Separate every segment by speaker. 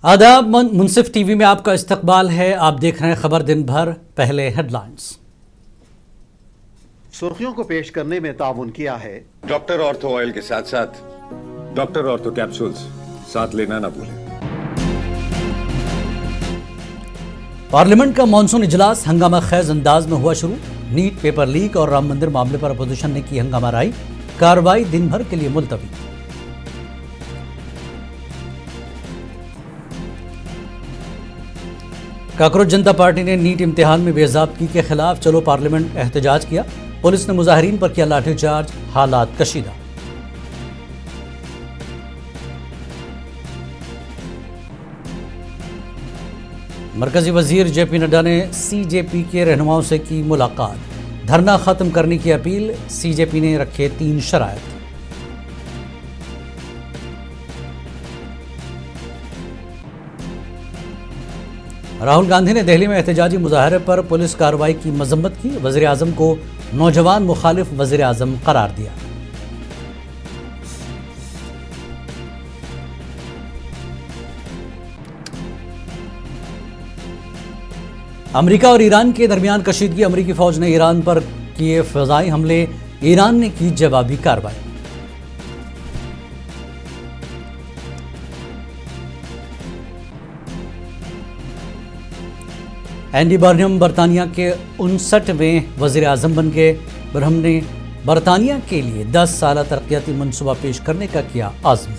Speaker 1: आदाब, मुनसिफ टीवी में आपका इस्तकबाल है। आप देख रहे हैं खबर दिन भर। पहले हेडलाइंस।
Speaker 2: सुर्खियों को पेश करने में ताउन किया है
Speaker 3: डॉक्टर ऑर्थो ऑयल के साथ साथ
Speaker 4: डॉक्टर ऑर्थो कैप्सूल्स साथ लेना ना भूलें।
Speaker 1: पार्लियामेंट का मानसून इजलास हंगामा खेज अंदाज में हुआ शुरू। नीट पेपर लीक और राम मंदिर मामले पर अपोजिशन ने की हंगामा राई। कार्रवाई दिन भर के लिए मुलतवी। काकरोच जनता पार्टी ने नीट इम्तिहान में बेज़ाब्तगी के खिलाफ चलो पार्लियामेंट एहतजाज किया। पुलिस ने मुजाहिरीन पर किया लाठीचार्ज। हालात कशीदा। मरकजी वजीर जेपी नड्डा ने सीजेपी के रहनुमाओं से की मुलाकात। धरना खत्म करने की अपील। सीजेपी ने रखे 3 शराइत। राहुल गांधी ने दिल्ली में एहतजाजी मुजाहरे पर पुलिस कार्रवाई की मजम्मत की। वज़ीर आज़म को नौजवान मुखालिफ वज़ीर आज़म करार दिया। अमेरिका और ईरान के दरमियान कशीदगी। अमेरिकी फौज ने ईरान पर किए फ़िज़ाई हमले। ईरान ने की जवाबी कार्रवाई। एंडी बर्नम बरतानिया के 59वें वज़ीर आज़म बन गए। बर्नम ने बरतानिया के लिए 10 साल तरक्याती मनसूबा पेश करने का किया आज़म।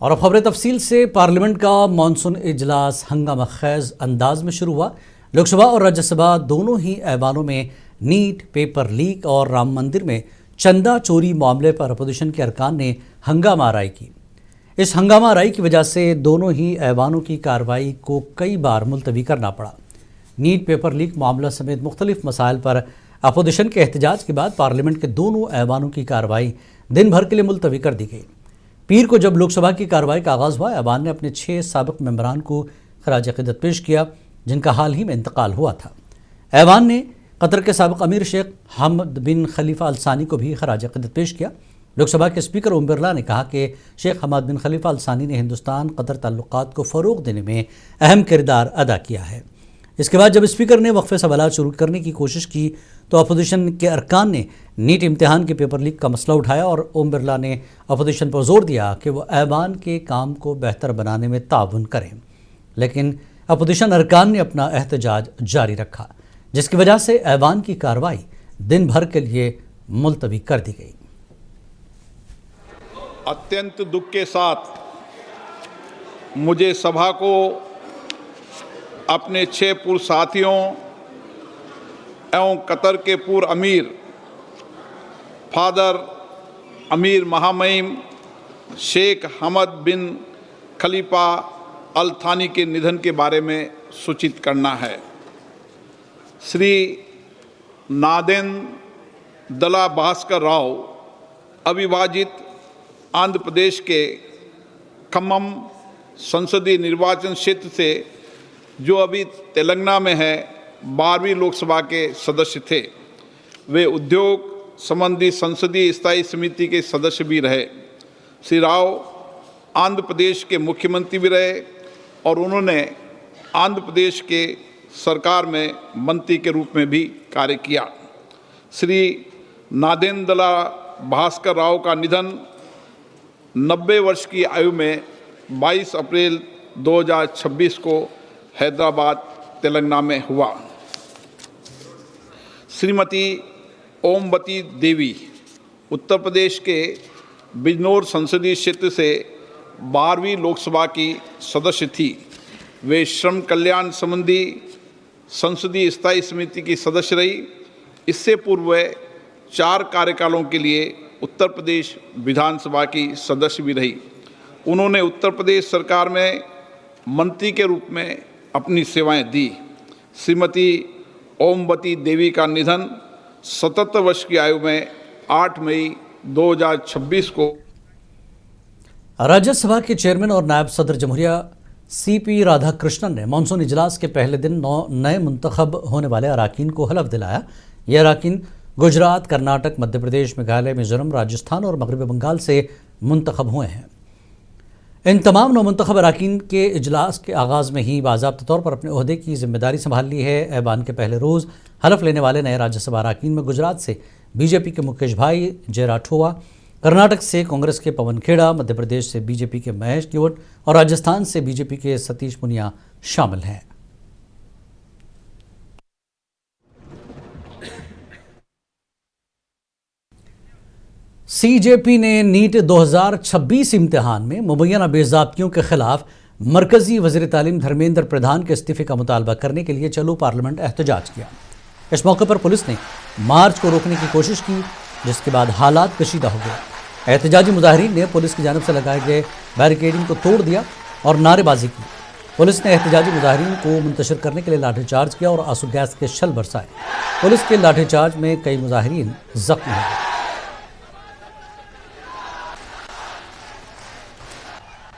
Speaker 1: और अब खबरें तफसील से। पार्लियामेंट का मानसून इजलास हंगामा खेज अंदाज में शुरू हुआ। लोकसभा और राज्यसभा दोनों ही ऐवानों में नीट पेपर लीक और राम मंदिर में चंदा चोरी मामले पर अपोजिशन के अरकान ने हंगामा आराई की। इस हंगामा आराई की वजह से दोनों ही ऐवानों की कार्रवाई को कई बार मुलतवी करना पड़ा। नीट पेपर लीक मामला समेत मुख्तलिफ मसाइल पर अपोजिशन के एहतजाज के बाद पार्लियामेंट के दोनों ऐवानों की कार्रवाई दिन भर के लिए मुलतवी कर दी गई। पीर को जब लोकसभा की कार्रवाई का आगाज़ हुआ, ऐवान ने अपने 6 साबिक मेंबरान को खराज अक़ीदत पेश किया, जिनका हाल ही में इंतकाल हुआ था। ऐवान ने कतर के साबिक अमीर शेख हमद बिन खलीफा अल सानी को भी खराज अक़ीदत पेश किया। लोकसभा के स्पीकर ओम बिरला ने कहा कि शेख हमद बिन खलीफा अल सानी ने हिंदुस्तान कतर ताल्लुकात को फ़रोग़ देने में अहम किरदार अदा किया है। इसके बाद जब स्पीकर ने वक्फे सवालात शुरू करने की कोशिश की तो अपोजिशन के अरकान ने नीट इम्तिहान के पेपर लीक का मसला उठाया और ओम बिरला ने अपोजिशन पर जोर दिया कि वो ऐवान के काम को बेहतर बनाने में ताउन करें। लेकिन अपोजिशन अरकान ने अपना एहतजाज जारी रखा, जिसकी वजह से ऐवान की कार्रवाई दिन भर के लिए मुलतवी कर दी गई।
Speaker 5: अत्यंत दुख के साथ मुझे सभा को अपने 6 पूर्व साथियों एवं कतर के पूर्व अमीर फादर अमीर महामहिम शेख हमद बिन खलीफा अल थानी के निधन के बारे में सूचित करना है। श्री नादेन दला भास्कर राव अविभाजित आंध्र प्रदेश के खम्मम संसदीय निर्वाचन क्षेत्र से, जो अभी तेलंगाना में है, 12वीं लोकसभा के सदस्य थे। वे उद्योग संबंधी संसदीय स्थायी समिति के सदस्य भी रहे। श्री राव आंध्र प्रदेश के मुख्यमंत्री भी रहे और उन्होंने आंध्र प्रदेश के सरकार में मंत्री के रूप में भी कार्य किया। श्री नादेंद्रला भास्कर राव का निधन 90 वर्ष की आयु में 22 अप्रैल 2026 को हैदराबाद तेलंगाना में हुआ। श्रीमती ओमवती देवी उत्तर प्रदेश के बिजनौर संसदीय क्षेत्र से 12वीं लोकसभा की सदस्य थी। वे श्रम कल्याण संबंधी संसदीय स्थायी समिति की सदस्य रही। इससे पूर्व वे 4 कार्यकालों के लिए उत्तर प्रदेश विधानसभा की सदस्य भी रही। उन्होंने उत्तर प्रदेश सरकार में मंत्री के रूप में अपनी सेवाएं दी। श्रीमती ओमवती देवी का निधन 77 वर्ष की आयु में 8 मई 2026 को।
Speaker 1: राज्यसभा के चेयरमैन और नायब सदर जमहूरिया सीपी राधाकृष्णन ने मानसून इजलास के पहले दिन 9 नए मुंतखब होने वाले अराकीन को हलफ दिलाया। ये अराकीन गुजरात, कर्नाटक, मध्य प्रदेश, मेघालय, मिजोरम, राजस्थान और मगरबी बंगाल से मुंतखब हुए हैं। इन तमाम नौमुंतखब अरकान के इजलास के आगाज़ में ही बाज़ाब्ता तौर पर अपने ओहदे की जिम्मेदारी संभाल ली है। ऐवान के पहले रोज़ हलफ लेने वाले नए राज्यसभा अरकान में गुजरात से बीजेपी के मुकेश भाई जे राठौवा, कर्नाटक से कांग्रेस के पवन खेड़ा, मध्य प्रदेश से बीजेपी के महेश किवट और राजस्थान से बीजेपी के सतीश पुनिया शामिल हैं। सीजेपी ने नीट 2026 इम्तिहान में मुबैना बेज़ाब्तियों के खिलाफ मरकजी वज़ीर तालीम धर्मेंद्र प्रधान के इस्तीफ़े का मुतालबा करने के लिए चलो पार्लियामेंट एहतजाज किया। इस मौके पर पुलिस ने मार्च को रोकने की कोशिश की, जिसके बाद हालात कशीदा हो गए। एहतजाजी मुजाहिरीन ने पुलिस की जानिब से लगाए गए बैरिकेडिंग को तोड़ दिया और नारेबाजी की। पुलिस ने एहतजाजी मुजाहिरीन को मुंतशिर करने के लिए लाठीचार्ज किया और आंसू गैस के शल बरसाए। पुलिस के लाठीचार्ज में कई मुजाहिरीन जख्मी हुए।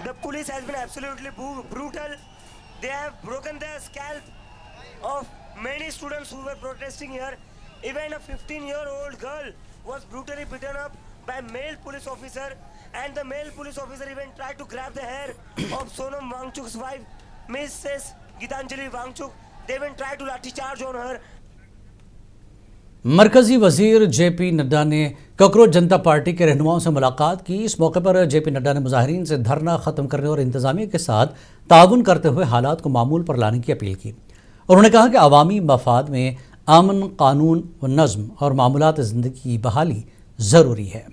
Speaker 6: The police has been absolutely brutal. They have broken the scalp of many students who were protesting here. Even a 15-year-old girl was brutally beaten up by male police officer, and the male police officer even tried to grab the hair of Sonam Wangchuk's wife, Mrs. Gitanjali Wangchuk. They even tried to lathi charge on her.
Speaker 1: मरकजी वजीर JP Nadda ने cockroach जनता party के रहनुमाओं से मुलाकात की। इस मौके पर जेपी नड्डा ने मुजाहिरीन से धरना ख़त्म करने और इंतज़ामिया के साथ ताउन करते हुए हालात को मामूल पर लाने की अपील की। उन्होंने कहा कि अवामी मफाद में अमन, कानून व नज़्म और मामूलात ज़िंदगी की बहाली ज़रूरी है।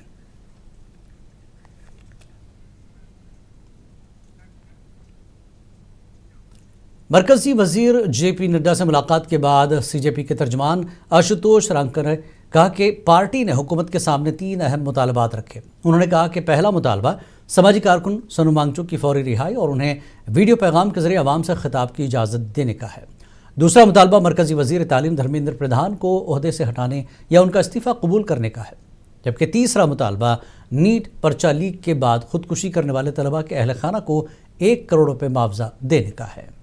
Speaker 1: मरकजी वजीर जेपी नड्डा से मुलाकात के बाद सीजेपी के तर्जमान आशुतोष रांकर ने कहा कि पार्टी ने हुकूमत के सामने 3 अहम मुतालबात रखे। उन्होंने कहा कि पहला मुतालबा समाजी कारकुन सोनम वांगचुक की फौरी रिहाई और उन्हें वीडियो पैगाम के जरिए आवाम से खिताब की इजाज़त देने का है। दूसरा मुतालबा मरकजी वजीर तालीम धर्मेंद्र प्रधान को ओहदे से हटाने या उनका इस्तीफ़ा कबूल करने का है। जबकि तीसरा मुतालबा नीट पर्चा लीक के बाद खुदकुशी करने वाले तलबा के अहल खाना को 1 करोड़ रुपये मुआवजा देने का है।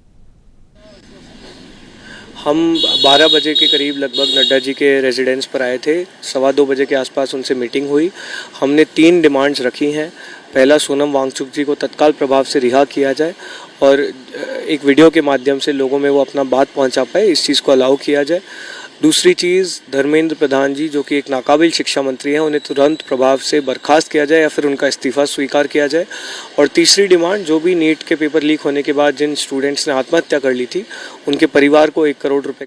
Speaker 7: हम 12 बजे के करीब लगभग नड्डा जी के रेजिडेंस पर आए थे। 2:15 बजे के आसपास उनसे मीटिंग हुई। हमने 3 डिमांड्स रखी हैं। पहला, सोनम वांगचुक जी को तत्काल प्रभाव से रिहा किया जाए और एक वीडियो के माध्यम से लोगों में वो अपना बात पहुंचा पाए, इस चीज़ को अलाउ किया जाए। दूसरी चीज़, धर्मेंद्र प्रधान जी जो कि एक नाकाबिल शिक्षा मंत्री हैं, उन्हें तुरंत प्रभाव से बर्खास्त किया जाए या फिर उनका इस्तीफ़ा स्वीकार किया जाए। और तीसरी डिमांड, जो भी नीट के पेपर लीक होने के बाद जिन स्टूडेंट्स ने आत्महत्या कर ली थी, उनके परिवार को 1 करोड़ रुपए।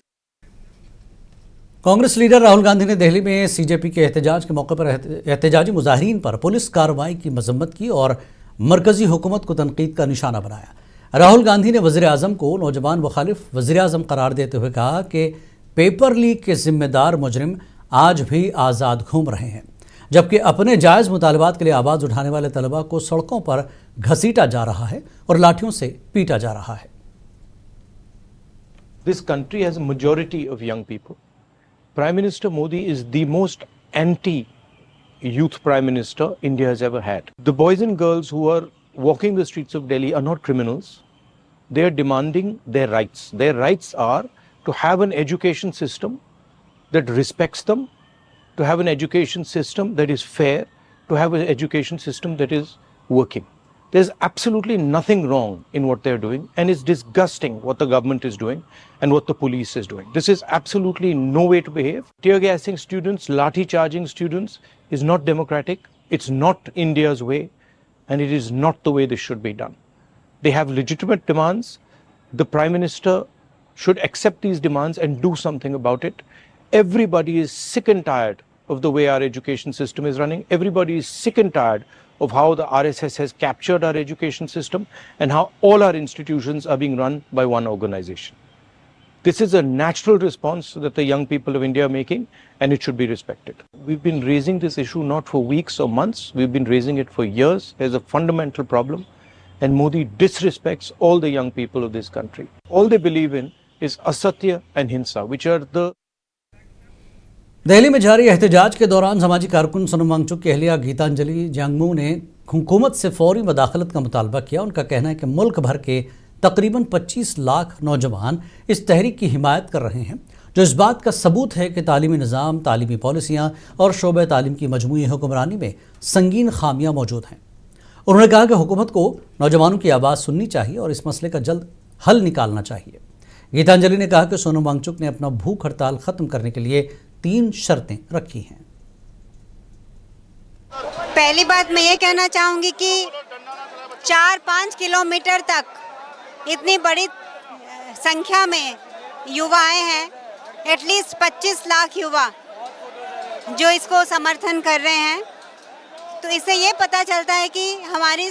Speaker 1: कांग्रेस लीडर राहुल गांधी ने दिल्ली में सीजेपी के एहतजाज के मौके पर एहतजाजी मुजाहिरीन पर पुलिस कार्रवाई की मजम्मत की और मरकजी हुकूमत को तनकीद का निशाना बनाया। राहुल गांधी ने वज़ीर आज़म को नौजवान मुखालिफ वज़ीर आज़म करार देते हुए कहा कि पेपर लीक के जिम्मेदार मुजरिम आज भी आज़ाद घूम रहे हैं, जबकि अपने जायज़ मुतालबात के लिए आवाज़ उठाने वाले तलबा को सड़कों पर घसीटा जा रहा है और लाठियों से पीटा जा रहा है।
Speaker 8: This country has a majority of young people. Prime Minister Modi is the most anti-youth Prime Minister India has ever had. The boys and girls who are walking the streets of Delhi are not criminals. They are demanding their rights. Their rights are to have an education system that respects them, to have an education system that is fair, to have an education system that is working. There's absolutely nothing wrong in what they're doing, and it's disgusting what the government is doing and what the police is doing. This is absolutely no way to behave. Tear gassing students, lathi charging students is not democratic. It's not India's way, and it is not the way this should be done. They have legitimate demands. The Prime Minister should accept these demands and do something about it. Everybody is sick and tired of the way our education system is running. Everybody is sick and tired of how the RSS has captured our education system and how all our institutions are being run by one organization. This is a natural response that the young people of India are making, and it should be respected. We've been raising this issue not for weeks or months. We've been raising it for years. There's a fundamental problem, and Modi disrespects all the young people of this country. All they believe in is asatya and hinsa, which are the
Speaker 1: Delhi में जारी एहतजाज के दौरान समाजी कारकुन सोनम वांगचुक की अहलिया गीतांजलि जांगमू ने हुकूमत से फौरी मदाखलत का मुतालबा किया। उनका कहना है कि मुल्क भर के तकरीबन 25 लाख नौजवान इस तहरीक की हिमायत कर रहे हैं, जो इस बात का सबूत है कि तालीमी निज़ाम, तालीमी पॉलिसियाँ और शोबे तालीम की मजमूई हुक्मरानी में संगीन खामियाँ मौजूद हैं। उन्होंने कहा कि हुकूमत को नौजवानों की आवाज़ सुननी चाहिए और इस मसले का जल्द हल निकालना चाहिए। गीतांजलि ने कहा कि सोनम वांगचुक ने अपना भूख हड़ताल ख़त्म करने के लिए 3 शर्तें रखी हैं।
Speaker 9: पहली बात मैं ये कहना चाहूँगी कि 4-5 किलोमीटर तक इतनी बड़ी संख्या में युवाएं हैं, एटलीस्ट 25 लाख युवा जो इसको समर्थन कर रहे हैं। तो इससे ये पता चलता है कि हमारी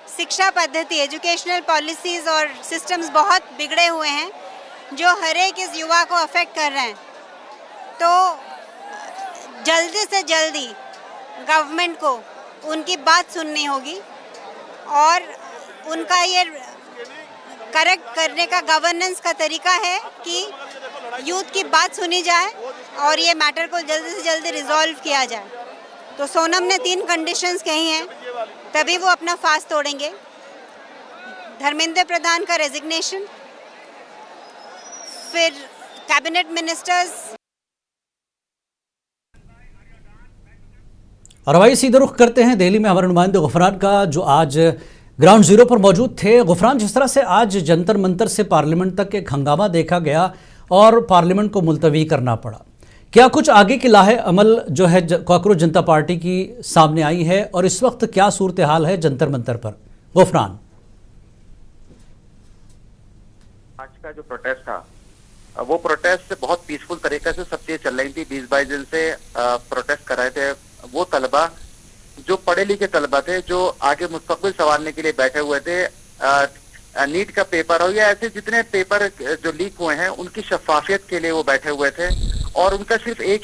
Speaker 9: शिक्षा पद्धति, एजुकेशनल पॉलिसीज़ और सिस्टम्स बहुत बिगड़े हुए हैं जो हर एक इस युवा को अफेक्ट कर रहे हैं। तो जल्दी से जल्दी गवर्नमेंट को उनकी बात सुननी होगी और उनका ये करेक्ट करने का गवर्नेंस का तरीका है कि यूथ की बात सुनी जाए और ये मैटर को जल्दी से जल्दी रिजॉल्व किया जाए। तो सोनम ने 3 कंडीशंस कही हैं, तभी वो अपना फास्ट तोड़ेंगे। धर्मेंद्र प्रधान का रेजिग्नेशन, फिर कैबिनेट मिनिस्टर्स।
Speaker 1: और भाई सीधे रुख करते हैं दिल्ली में हमारे नुमाइंदे गुफरान का, जो आज ग्राउंड जीरो पर मौजूद थे। गुफरान, जिस तरह से आज जंतर मंतर से पार्लियामेंट तक एक हंगामा देखा गया और पार्लियामेंट को मुलतवी करना पड़ा, क्या कुछ आगे की लाहे अमल जो है कॉकरोच जनता पार्टी की सामने आई है और इस वक्त क्या सूरत हाल है जंतर मंतर पर? गुफरान,
Speaker 10: आज का जो प्रोटेस्ट था वो प्रोटेस्ट बहुत पीसफुल तरीके से सब चीजें चल रही थी। 20-22 दिन से प्रोटेस्ट कर रहे थे वो तलबा जो पढ़े लिखे तलबा थे, जो आगे मुस्तकबिल संवारने के लिए बैठे हुए थे। नीट का पेपर हो या ऐसे जितने पेपर जो लीक हुए हैं उनकी शफाफियत के लिए वो बैठे हुए थे और उनका सिर्फ एक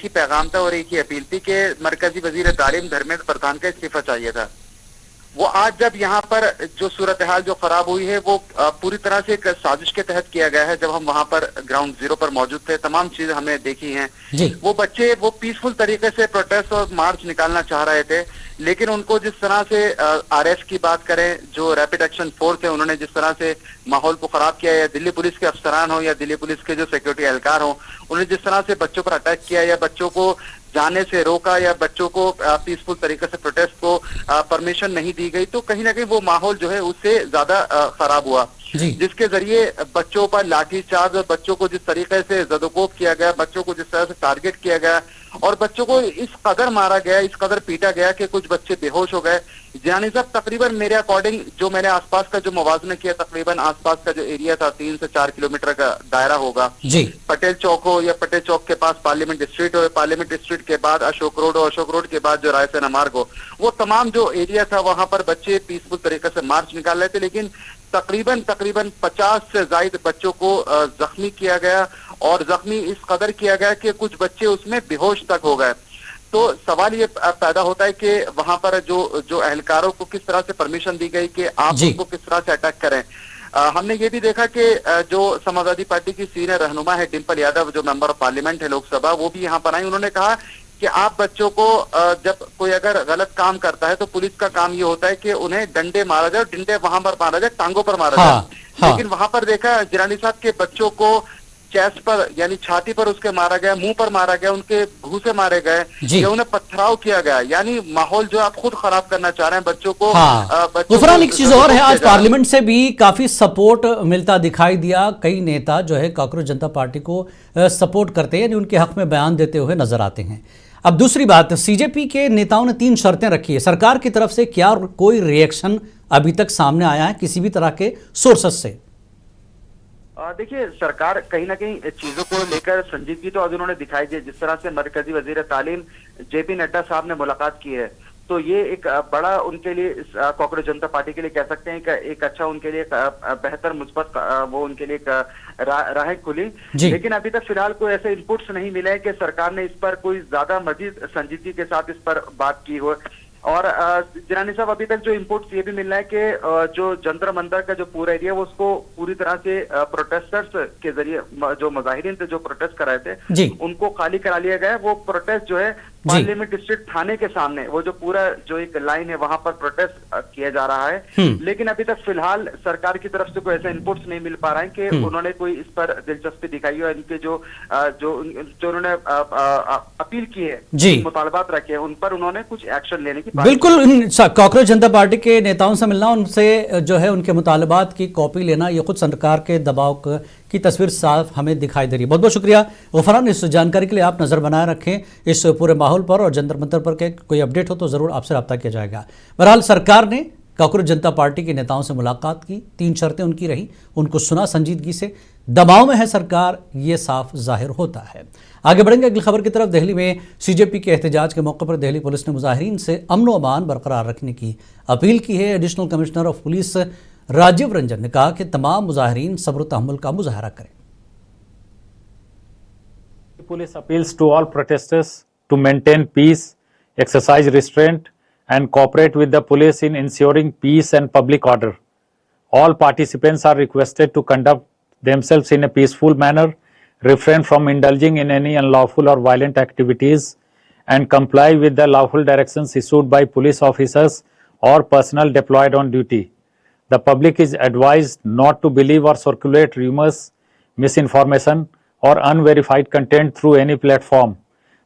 Speaker 10: ही पैगाम था और एक ही अपील थी कि मरकजी वजीर तालीम धर्मेंद्र प्रधान का इस्तीफा चाहिए था। वो आज जब यहाँ पर जो सूरत हाल जो खराब हुई है वो पूरी तरह से एक साजिश के तहत किया गया है। जब हम वहाँ पर ग्राउंड जीरो पर मौजूद थे, तमाम चीजें हमने देखी हैं। वो बच्चे वो पीसफुल तरीके से प्रोटेस्ट और मार्च निकालना चाह रहे थे, लेकिन उनको जिस तरह से आरएफ की बात करें, जो रैपिड एक्शन फोर्स है, उन्होंने जिस तरह से माहौल को खराब किया, या दिल्ली पुलिस के अफसरान हो या दिल्ली पुलिस के जो सिक्योरिटी एहलकार हो, उन्होंने जिस तरह से बच्चों पर अटैक किया या बच्चों को जाने से रोका या बच्चों को पीसफुल तरीके से प्रोटेस्ट को परमिशन नहीं दी गई, तो कहीं ना कहीं वो माहौल जो है उससे ज्यादा खराब हुआ, जिसके जरिए बच्चों पर लाठीचार्ज और बच्चों को जिस तरीके से जदोकोब किया गया, बच्चों को जिस तरह से टारगेट किया गया और बच्चों को इस कदर मारा गया, इस कदर पीटा गया कि कुछ बच्चे बेहोश हो गए। जानी साहब, तकरीबन मेरे अकॉर्डिंग जो मैंने आसपास का जो मुवाजना किया, तकरीबन आसपास का जो एरिया था 3 से 4 किलोमीटर का दायरा होगा। पटेल चौक हो या पटेल चौक के पास पार्लियामेंट स्ट्रीट हो, पार्लियामेंट स्ट्रीट के बाद अशोक रोड हो, अशोक रोड के बाद जो रायसेना मार्ग हो, वो तमाम जो एरिया था वहां पर बच्चे पीसफुल तरीके से मार्च निकाल रहे थे, लेकिन तकरीबन 50 से ज्यादा बच्चों को जख्मी किया गया और जख्मी इस कदर किया गया कि कुछ बच्चे उसमें बेहोश तक हो गए। तो सवाल ये पैदा होता है कि वहां पर जो एहलकारों को किस तरह से परमिशन दी गई कि आप उनको किस तरह से अटैक करें। हमने ये भी देखा कि जो समाजवादी पार्टी की सीनियर रहनुमा है डिम्पल यादव, जो मेंबर ऑफ पार्लियामेंट है लोकसभा, वो भी यहाँ पर आई। उन्होंने कहा कि आप बच्चों को जब कोई अगर गलत काम करता है तो पुलिस का काम ये होता है कि उन्हें डंडे मारा जाए, डंडे वहां पर मारा जाए, टांगों पर मारा जाए। लेकिन वहां पर देखा जिलानी साहब के बच्चों को चेस्ट पर यानी छाती पर उसके मारा गया, मुंह पर मारा गया, उनके घूंसे मारे गए या उन्हें पथराव किया गया। यानी माहौल जो आप खुद खराब करना चाह रहे हैं बच्चों को।
Speaker 1: गुफरान, एक चीज और है, आज पार्लियामेंट से भी काफी सपोर्ट मिलता दिखाई दिया। कई नेता जो है कॉकरोच जनता पार्टी को सपोर्ट करते हैं, यानी उनके हक में बयान देते हुए नजर आते हैं। अब दूसरी बात, सीजेपी के नेताओं ने 3 शर्तें रखी है। सरकार की तरफ से क्या कोई रिएक्शन अभी तक सामने आया है किसी भी तरह के सोर्सेस से?
Speaker 10: देखिए, सरकार कहीं ना कहीं चीजों को लेकर संजीदगी तो आज उन्होंने दिखाई दी। जिस तरह से मरकजी वजीर तालीम जेपी नड्डा साहब ने मुलाकात की है, तो ये एक बड़ा उनके लिए कॉकरोच जनता पार्टी के लिए कह सकते हैं एक अच्छा उनके लिए बेहतर मुस्बत वो उनके लिए राह खुली। लेकिन अभी तक फिलहाल कोई ऐसे इनपुट्स नहीं मिले हैं कि सरकार ने इस पर कोई ज्यादा मजीद संजीदगी के साथ इस पर बात की हो। और जिलानी साहब, अभी तक जो इनपुट्स ये भी मिल रहा है कि जो जंतर मंतर का जो पूरा एरिया वो उसको पूरी तरह से प्रोटेस्टर्स के जरिए जो मुजाहिरीन थे जो प्रोटेस्ट कर रहे थे उनको खाली करा लिया गया है। वो प्रोटेस्ट जो है पार्लियामेंट स्ट्रीट थाने के सामने वो जो पूरा जो एक लाइन है वहां पर प्रोटेस्ट किया जा रहा है। लेकिन अभी तक फिलहाल सरकार की तरफ से कोई ऐसा इनपुट्स नहीं मिल पा रहा है कि उन्होंने कोई इस पर दिलचस्पी दिखाई हो। इनके जो उन्होंने अपील की है, मुतालबात रखे हैं, उन पर उन्होंने कुछ एक्शन लेने की
Speaker 1: बिल्कुल कांग्रेस जनता पार्टी के नेताओं से मिलना, उनसे जो है उनके मुतालबात की कॉपी लेना, ये खुद सरकार के दबाव की तस्वीर साफ हमें दिखाई दे रही है। बहुत बहुत शुक्रिया गफरान इस जानकारी के लिए। आप नजर बनाए रखें इस पूरे माहौल पर, और जंतर मंतर पर के कोई अपडेट हो तो जरूर आपसे रब्ता किया जाएगा। बहरहाल सरकार ने कांग्रेस जनता पार्टी के नेताओं से मुलाकात की, 3 शर्तें उनकी रही, उनको सुना संजीदगी से। दबाव में है सरकार, ये साफ जाहिर होता है। आगे बढ़ेंगे अगली खबर की तरफ। दिल्ली में सीजेपी के एहतजाज के मौके पर दिल्ली पुलिस ने मुजाहिरीन से अमन व अमान बरकरार रखने की अपील की है। Additional commissioner of police Rajeev Ranjan ने कहा कि तमाम मुजाहिरीन सब्र तहम्मुल का मुजाहरा करें।
Speaker 11: Police appeals to all protesters to maintain peace, exercise restraint, and cooperate with the police in ensuring peace and public order. All participants are requested to conduct themselves in a peaceful manner, refrain from indulging in any unlawful or violent activities, and comply with the lawful directions issued by police officers or personnel deployed on duty. The public is advised not to believe or circulate rumors, misinformation, or unverified content through any platform.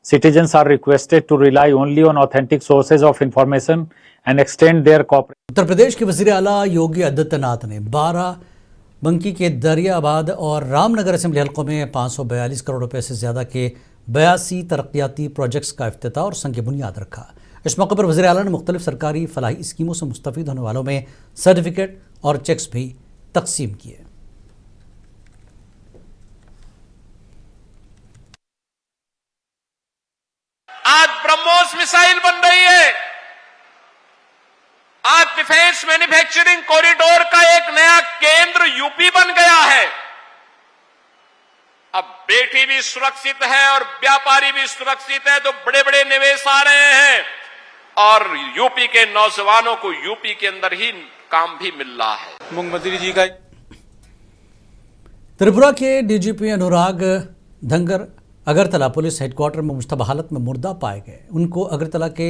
Speaker 11: Citizens are requested to rely only on authentic sources of information and extend their cooperation.
Speaker 1: Uttar Pradesh के वज़ीर आला योगी आदित्यनाथ ने बाराबंकी के दरियाबाद और Ramnagar assembly हलकों में 542 करोड़ रुपए से ज़्यादा के 82 तरक्याती प्रोजेक्ट्स का इफ्तिताह और संग बुनियाद रखा। इस मौके पर वज़ीर आला ने मुख्तलिफ सरकारी फलाही स्कीमों से मुस्तफ़ीद होने वालों में सर्टिफिकेट और चेक्स भी तकसीम किए।
Speaker 12: आज ब्रह्मोस मिसाइल बन रही है, आज डिफेंस मैन्युफैक्चरिंग कॉरिडोर का एक नया केंद्र यूपी बन गया है। अब बेटी भी सुरक्षित है और व्यापारी भी सुरक्षित है, तो बड़े बड़े निवेश आ रहे हैं और यूपी के नौजवानों को यूपी के अंदर ही काम भी मिल रहा है। मुख्यमंत्री जी का
Speaker 1: त्रिपुरा के डीजीपी अनुराग धंगर अगरतला पुलिस हेडक्वार्टर में मुश्तबा हालत में मुर्दा पाए गए। उनको अगरतला के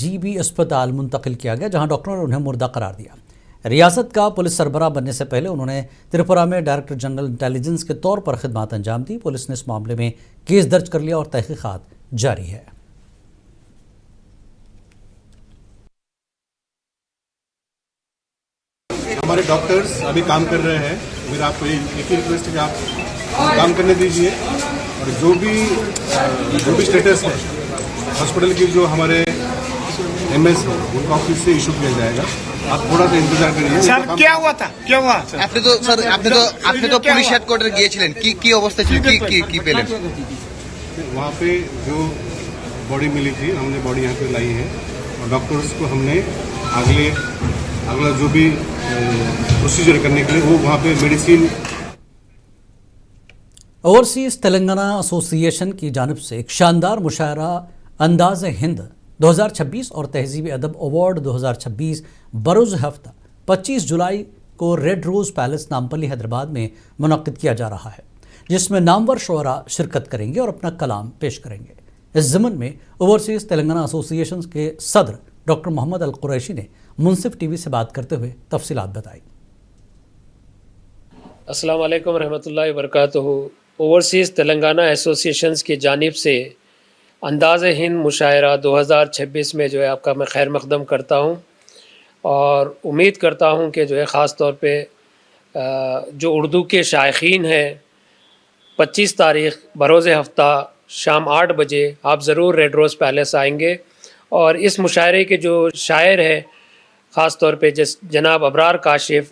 Speaker 1: जीबी अस्पताल मुंतकिल किया गया, जहां डॉक्टरों ने उन्हें मुर्दा करार दिया। रियासत का पुलिस सरबराह बनने से पहले उन्होंने त्रिपुरा में डायरेक्टर जनरल इंटेलिजेंस के तौर पर खिदमत अंजाम दी। पुलिस ने इस मामले में केस दर्ज कर लिया और तहकीकात जारी है।
Speaker 13: हमारे डॉक्टर्स अभी काम कर रहे हैं। मेरा आपको एक ही रिक्वेस्ट है कि आप काम करने दीजिए, और जो भी स्टेटस है हॉस्पिटल की, जो हमारे एमएस है उनका ऑफिस से इशू किया जाएगा। आप थोड़ा सा इंतजार करिए।
Speaker 14: सर क्या हुआ था, क्या हुआ?
Speaker 15: আপনি তো পুলিশ হেডকোয়ার্টার গিয়েছিলেন, কি অবস্থা ছিল, কি পেলেন?
Speaker 13: वहाँ पे जो बॉडी मिली थी, हमने बॉडी यहाँ पे लाई है, और डॉक्टर्स को हमने अगला जो भी प्रोसीजर करने के लिए वो वहाँ पे मेडिसिन।
Speaker 1: ओवरसीज तेलंगाना एसोसिएशन की जानिब से एक शानदार मुशायरा अंदाज हिंद 2026 और तहजीब अदब अवार्ड 2026 बरोज़ हफ्ता 25 जुलाई को Red Rose Palace Nampally Hyderabad में मुनक्किद किया जा रहा है, जिसमें नामवर शुअरा शिरकत करेंगे और अपना कलाम पेश करेंगे। इस ज़मन में ओवरसीज तेलंगाना एसोसिएशन के सदर डॉक्टर मोहम्मद अल कुरैशी ने मुंसिफ टीवी से बात करते हुए तफसीलात बताई।
Speaker 16: अस्सलाम वालेकुम रहमतुल्लाहि व बरकातुहू। ओवरसीज़ तेलंगाना एसोसिएशंस की जानिब से अंदाज़ हिंद मुशायरा 2026 में जो है आपका मैं खैर मक़दम करता हूँ, और उम्मीद करता हूँ कि जो है ख़ास तौर पे जो उर्दू के शायकीन हैं 25 तारीख़ बरोज़ हफ्ता शाम 8 बजे आप ज़रूर रेड रोज़ पैलेस आएंगे। और इस मुशायरे के जो शायर है ख़ास तौर पे जनाब अबरार काशिफ़,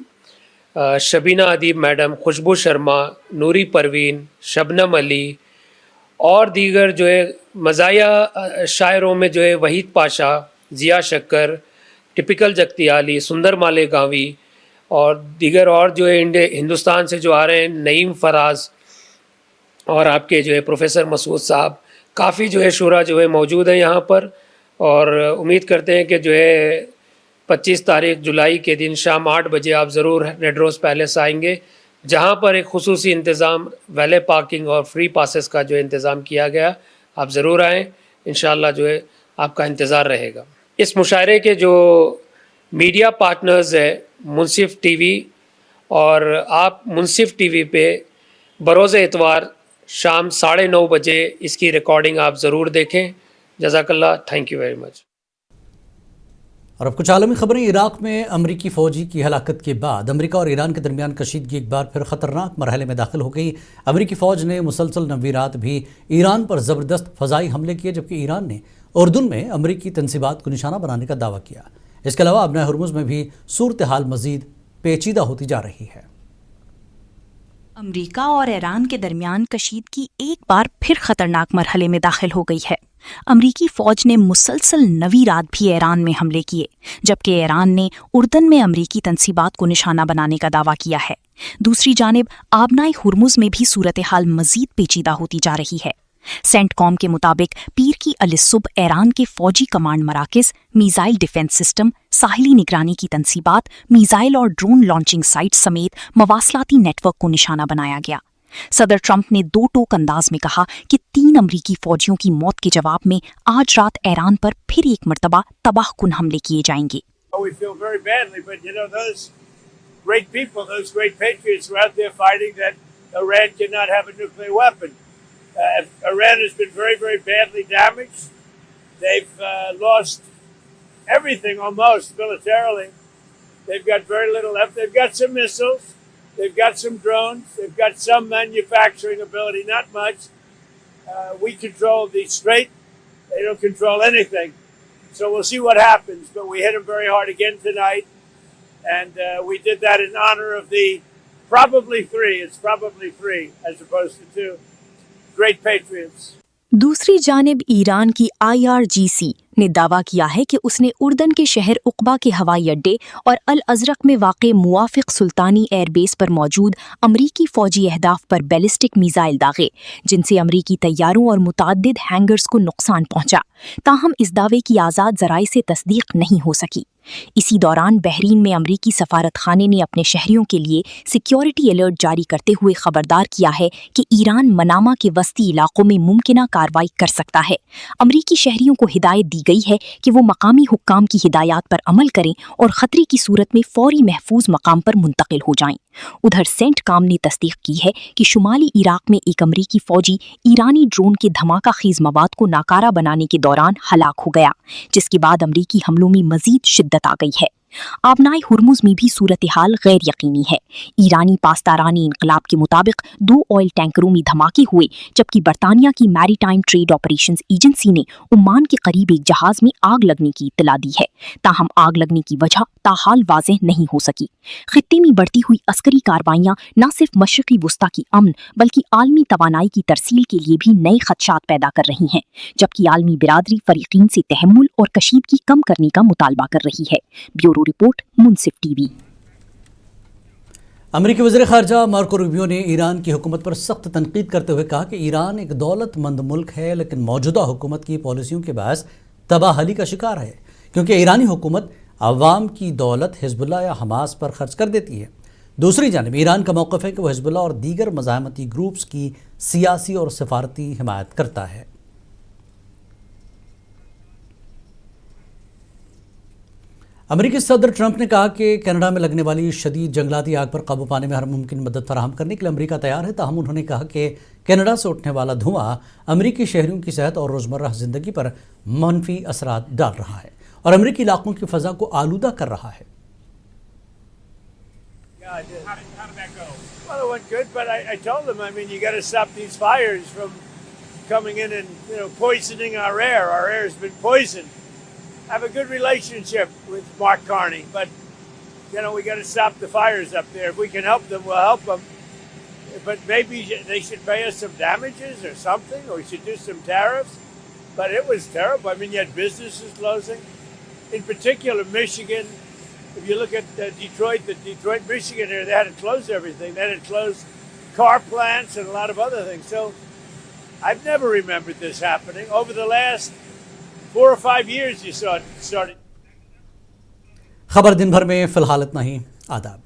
Speaker 16: शबीना अदीब मैडम, खुशबू शर्मा, नूरी परवीन, शबनम अली और दीगर जो है मज़ाया शायरों में जो है वहीद पाशा, ज़िया शक्कर, टिपिकल जगतियाली, सुंदर मालेगावी और दीगर और जो है हिंदुस्तान से जो आ रहे हैं नईम फराज और आपके जो है प्रोफेसर मसूद साहब, काफ़ी जो है शुरा जो है मौजूद है यहाँ पर। और उम्मीद करते हैं कि जो है 25 तारीख़ जुलाई के दिन शाम 8 बजे आप ज़रूर रेड रोज़ पैलेस आएंगे, जहाँ पर एक खुसूसी इंतज़ाम वैले पार्किंग और फ्री पासेस का जो इंतज़ाम किया गया। आप ज़रूर आएँ। इंशाअल्लाह जो है आपका इंतज़ार रहेगा। इस मुशायरे के जो मीडिया पार्टनर्स है मुनसिफ टीवी, और आप मुनसिफ टीवी पे बरोज़ इतवार शाम 9:30 बजे इसकी रिकॉर्डिंग आप ज़रूर देखें। जज़ाकल्लाह, थैंक यू वेरी मच।
Speaker 1: और अब कुछ आलमी खबरें। इराक में अमरीकी फ़ौजी की हलाकत के बाद अमेरिका और ईरान के दरमियान कशीदगी एक बार फिर ख़तरनाक मरहले में दाखिल हो गई। अमरीकी फ़ौज ने मुसलसल नवी रात भी ईरान पर ज़बरदस्त फ़ज़ाई हमले किए, जबकि ईरान ने उर्दुन में अमरीकी तनसीबात को निशाना बनाने का दावा किया। इसके अलावा अबनाए हुर्मुज़ में भी सूरत हाल मज़ीद पेचीदा होती जा रही है।
Speaker 14: अमरीका और ईरान के दरमियान कशीदगी एक बार फिर खतरनाक मरहले में दाखिल हो गई है। अमरीकी फौज ने मुसलसल नवी रात भी ईरान में हमले किए, जबकि ईरान ने उर्दन में अमरीकी तनसीबात को निशाना बनाने का दावा किया है। दूसरी जानिब आबनाए हुर्मुज़ में भी सूरत हाल मजीद पेचीदा होती जा रही है। सेंटकॉम के मुताबिक पीर की अलिसुब ईरान के फौजी कमांड मराकज़, मीज़ाइल डिफेंस सिस्टम, साहिली निगरानी की तनसीबात, मीज़ाइल और ड्रोन लॉन्चिंग साइट समेत मवासलाती नेटवर्क को निशाना बनाया गया। सदर ट्रंप ने दो टोक अंदाज में कहा कि 3 अमरीकी फौजियों की मौत के जवाब में आज रात ईरान पर फिर एक मर्तबा तबाहकुन हमले किए जाएंगे।
Speaker 17: Iran has been very, very badly damaged. They've lost everything almost militarily. They've got very little left. They've got some missiles. They've got some drones. They've got some manufacturing ability, not much. We control the strait. They don't control anything. So we'll see what happens. But we hit them very hard again tonight. And we did that in honor of the probably 3. It's probably 3 as opposed to 2. Great patriots.
Speaker 14: दूसरी जानिब Iran की IRGC ने दावा किया है कि उसने उर्दन के शहर उक़बा के हवाई अड्डे और अल अज़रक में वाक़े मुवाफ़िक़ सुल्तानी एयरबेस पर मौजूद अमरीकी फ़ौजी अहदाफ पर बैलिस्टिक मीज़ाइल दागे, जिनसे अमरीकी तैयारों और मुतअद्दिद हैंगर्स को नुकसान पहुंचा। ताहम इस दावे की आज़ाद ज़राई से तस्दीक नहीं हो सकी। इसी दौरान बहरीन में अमरीकी सफारत खाने ने अपने शहरियों के लिए सिक्योरिटी अलर्ट जारी करते हुए खबरदार किया है कि ईरान मनामा के वस्ती इलाकों में मुमकिना कार्रवाई कर सकता है। अमरीकी शहरियों को हिदायत दी गई है कि वो मकामी हुक्काम की हिदायत पर अमल करें और खतरे की सूरत में फौरी महफूज मकाम पर मुंतकिल हो जाएं। उधर सेंटकॉम ने तस्दीक की है कि शुमाली इराक में एक अमरीकी फौजी ईरानी ड्रोन के धमाका खीज मवाद को नाकारा बनाने के दौरान हलाक हो गया, जिसके बाद अमरीकी हमलों में मजीद शिद्दत आ गई है। आबनाए हुर्मुज़ में भी सूरत हाल गैर यकीनी है। ईरानी पास्तारानी इनकलाब के मुताबिक 2 ऑयल टैंकरों में धमाके हुए, जबकि बरतानिया की मैरीटाइम ट्रेड ऑपरेशंस एजेंसी ने ओमान के करीब एक जहाज में आग लगने की इत्तला दी है। ताहम आग लगने की वजह ताहाल वाज़ेह नहीं हो सकी। खित्ते में बढ़ती हुई अस्करी कार्रवाइयाँ न सिर्फ मशरक़ी वुस्ता की अमन बल्कि आलमी तवानाई की तरसील के लिए भी नए खदशात पैदा कर रही हैं, जबकि आलमी बिरादरी फरीकीन से तहम्मुल और कशीदगी कम करने का मुतालबा कर रही है। ब्यूरो रिपोर्ट, मुनसिफ टीवी।
Speaker 1: अमेरिकी वज़ीर ख़ारजा मार्को रूबियो ने ईरान की हुकूमत पर सख्त तनकीद करते हुए कहा कि ईरान एक दौलतमंद मुल्क है, लेकिन मौजूदा हुकूमत की पॉलिसियों के बायस तबाहली का शिकार है, क्योंकि ईरानी हुकूमत अवाम की दौलत हिज़्बुल्लाह या हमास पर खर्च कर देती है। दूसरी जानिब ईरान का मौक़िफ़ है कि वह हिज़्बुल्लाह और दीगर मज़ाहमती ग्रुप्स की सियासी और सफारती हिमायत करता है। अमेरिकी सदर ट्रंप ने कहा कि कनाडा में लगने वाली शदीद जंगलाती आग पर काबू पाने में हर मुमकिन मदद फराहम करने के लिए अमेरिका तैयार है। ताहम उन्होंने कहा कि कनाडा से उठने वाला धुआं अमेरिकी शहरियों की सेहत और रोज़मर्रा ज़िंदगी पर मनफी असरात डाल रहा है और अमेरिकी इलाकों की फ़ज़ा को आलूदा कर रहा है।
Speaker 17: Well, it went good, but I told them, I mean, you got to stop these fires from coming in and, poisoning our air. Our air has been poisoned. I have a good relationship with Mark Carney, but, we got to stop the fires up there. If we can help them, we'll help them. But maybe they should pay us some damages or something, or we should do some tariffs. But it was terrible. I mean, you had businesses closing. In particular, Michigan. If you look at Detroit, Michigan area, they had to close everything. They had to close car plants and a lot of other things. So I've never remembered this happening. Over the last 4 or 5 years, you saw it started.
Speaker 1: खबर दिन भर में फ़िलहाल इतना ही। आदाब।